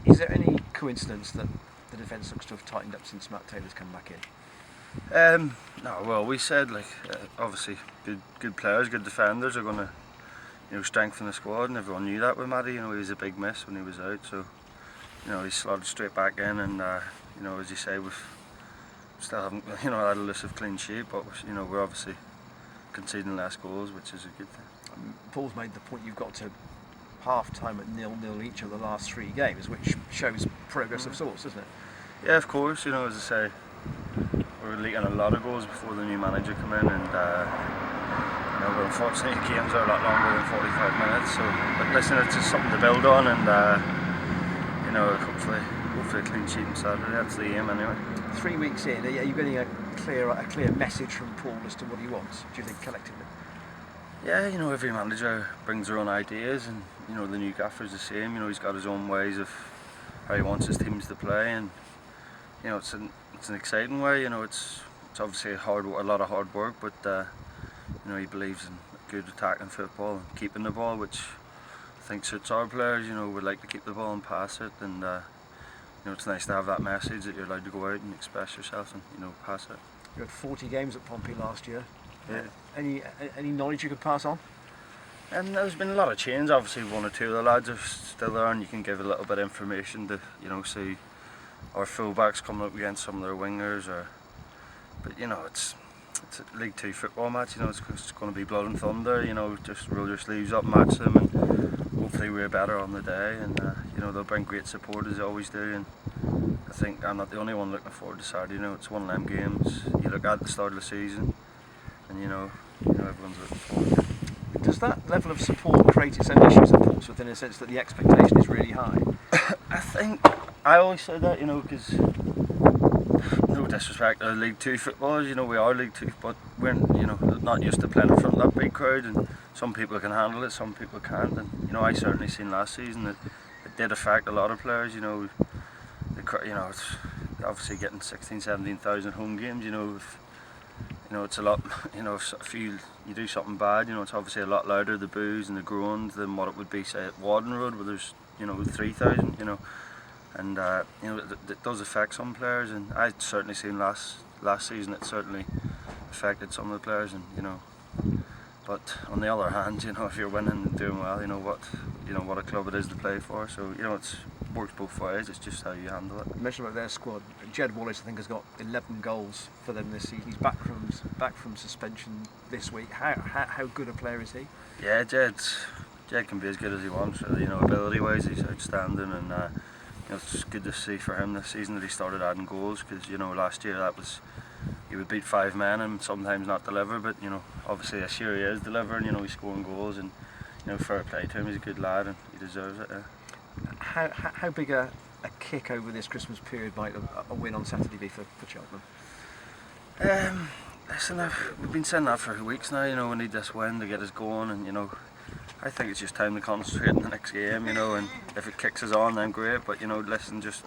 Is there any coincidence that the defence looks to have tightened up since Matt Taylor's come back in? No, well, we said obviously good players, good defenders are going to strengthen the squad, and everyone knew that with Matty. He was a big miss when he was out, so he slotted straight back in, and as you say, we've still haven't had a elusive clean sheet, but we're obviously conceding less goals, which is a good thing. Paul's made the point you've got to half time at 0-0 each of the last 3 games, which shows progress of sorts, doesn't it? Yeah, of course. As I say, we were leaking a lot of goals before the new manager came in, and but unfortunately games are a lot longer than 45 minutes. So, but listen, it's just something to build on, and hopefully a clean sheet on Saturday. That's the aim anyway. 3 weeks in, are you getting a clear message from Paul as to what he wants? Do you think collectively? Yeah, every manager brings their own ideas, and the new gaffer's the same. He's got his own ways of how he wants his teams to play, and it's an exciting way. It's obviously a lot of hard work, but he believes in good attacking football and keeping the ball, which I think suits our players. We like to keep the ball and pass it, and it's nice to have that message that you're allowed to go out and express yourself and pass it. You had 40 games at Pompey last year. Yeah. Any knowledge you could pass on? And there's been a lot of change. Obviously, 1 or 2 of the lads are still there, and you can give a little bit of information to see our fullbacks coming up against some of their wingers, but it's a League 2 football match. It's going to be blood and thunder. Just roll your sleeves up, match them, and hopefully we're better on the day. And they'll bring great support as they always do. And I think I'm not the only one looking forward to Saturday. It's one of them games you look at the start of the season, and everyone's looking forward to it. Does that level of support create its own issues at Portsmouth, in a sense that the expectation is really high? I think I always say that, because no disrespect to League 2 footballers, we are League 2, but we're not used to playing in front of that big crowd, and some people can handle it, some people can't, and I certainly seen last season that it did affect a lot of players. It's obviously getting 17,000 home games. It's a lot. If you do something bad, it's obviously a lot louder, the boos and the groans, than what it would be, say, at Warden Road, where there's 3,000. And it does affect some players, and I certainly seen last season it certainly affected some of the players, and But on the other hand, if you're winning and doing well, what a club it is to play for. So it works both ways. It's just how you handle it. You mentioned about their squad. Jed Wallace, I think, has got 11 goals for them this season. He's back from suspension this week. How good a player is he? Yeah, Jed can be as good as he wants. Really. Ability-wise, he's outstanding, and it's good to see for him this season that he started adding goals. Because last year he would beat 5 men and sometimes not deliver. But obviously this year he is delivering. He's scoring goals, and fair play to him. He's a good lad and he deserves it. Yeah. How big a kick over this Christmas period might a win on Saturday be for Cheltenham? Listen, we've been saying that for weeks now. We need this win to get us going, and I think it's just time to concentrate on the next game. And if it kicks us on, then great. But listen, just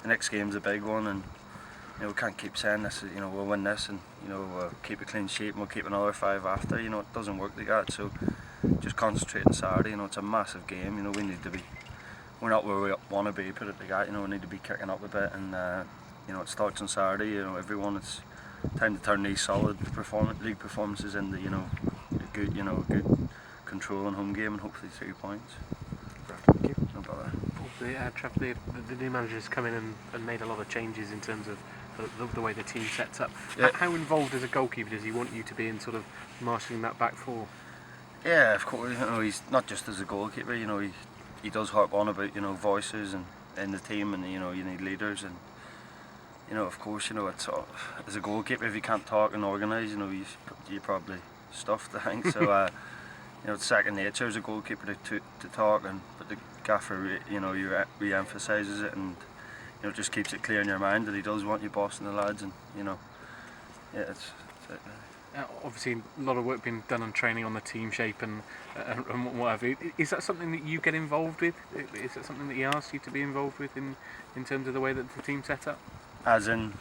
the next game's a big one, and we can't keep saying this. We'll win this, and we'll keep a clean sheet, and we'll keep another 5 after. It doesn't work like that. So just concentrate on Saturday. It's a massive game. We need to be. We're not where we want to be. Put it like that. We need to be kicking up a bit, and it starts on Saturday. Everyone. It's time to turn these solid league performances into good control and home game, and hopefully 3 points. Thank you. No bother. Trevor, the new manager's come in and made a lot of changes in terms of the way the team sets up. Yeah. How involved as a goalkeeper does he want you to be in sort of marshalling that back four? Yeah, of course. He's not just as a goalkeeper. He does harp on about voices and in the team, and you need leaders, and of course it's as a goalkeeper, if you can't talk and organise, you're probably stuffed, I think. So it's second nature as a goalkeeper to talk, but the gaffer he re-emphasises it, and it just keeps it clear in your mind that he does want you bossing the lads, and it's obviously a lot of work being done on training on the team shape and what have you. Is that something that you get involved with? Is that something that he asks you to be involved with in terms of the way that the team's set up? As in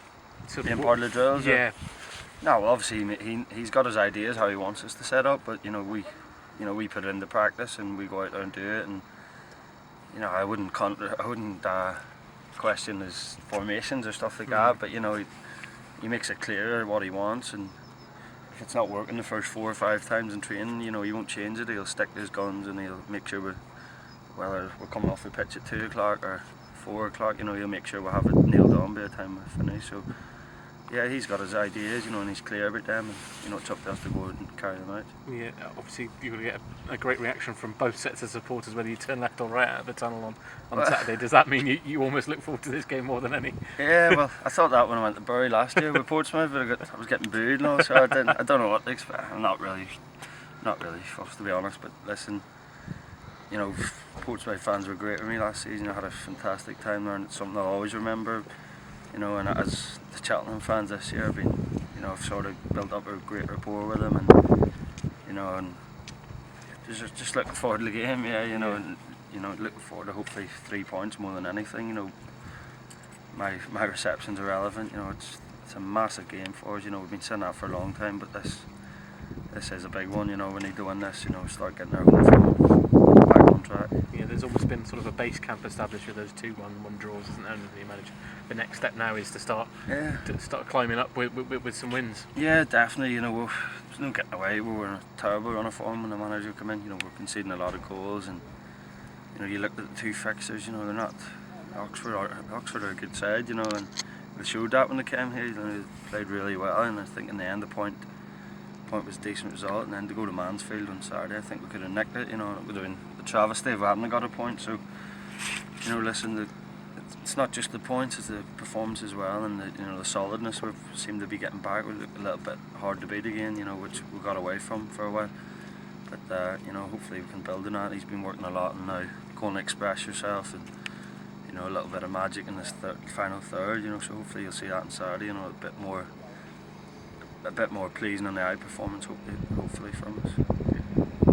being part of the drills? Yeah. No, well, obviously he's got his ideas how he wants us to set up, but we put it into practice and we go out there and do it, and you know, I wouldn't question his formations or stuff like that, but you know, he makes it clear what he wants, and if it's not working the first 4 or 5 times in training, you know, he won't change it. He'll stick to his guns, and he'll make sure whether we're coming off the pitch at 2 o'clock or 4 o'clock, you know, he'll make sure we'll have it nailed on by the time we finish. So yeah, he's got his ideas, you know, and he's clear about them, and you know, it's up to us to go and carry them out. Yeah, obviously you're going to get a great reaction from both sets of supporters whether you turn left or right out of the tunnel on Saturday. Does that mean you almost look forward to this game more than any? Yeah, well, I thought that when I went to Bury last year with Portsmouth, but I was getting booed and all, so I don't know what to expect. I'm not really fussed, to be honest, but listen, you know, Portsmouth fans were great with me last season. I had a fantastic time there, and it's something I'll always remember. You know, and as the Cheltenham fans this year, I've sort of built up a great rapport with them, and you know, and just looking forward to the game, yeah, you know, and you know, looking forward to hopefully 3 points more than anything. You know, my reception's irrelevant. You know, it's a massive game for us. You know, we've been saying that for a long time, but this is a big one. You know, we need to win this. You know, start getting our home form back on track. Yeah, there's almost been sort of a base camp established with those 2-1 draws, isn't there? And you manage. The next step now is to start climbing up with some wins. Yeah, definitely. You know, there's no getting away. We were in a terrible run of form when the manager came in. You know, we're conceding a lot of goals, and you know, you look at the 2 fixtures. You know, they're not Oxford are a good side. You know, and they showed that when they came here. You know, they played really well, and I think in the end the point was a decent result. And then to go to Mansfield on Saturday, I think we could have nicked it. You know, it would have been a travesty if we hadn't got a point. So, you know, listen, it's not just the points, it's the performance as well, and the solidness we seem to be getting back. We look a little bit hard to beat again, you know, which we got away from for a while. But you know, hopefully we can build on that. He's been working a lot, and now go and express yourself, and you know, a little bit of magic in this final third. You know, so hopefully you'll see that on Saturday. You know, a bit more pleasing on the eye performance, hopefully from us.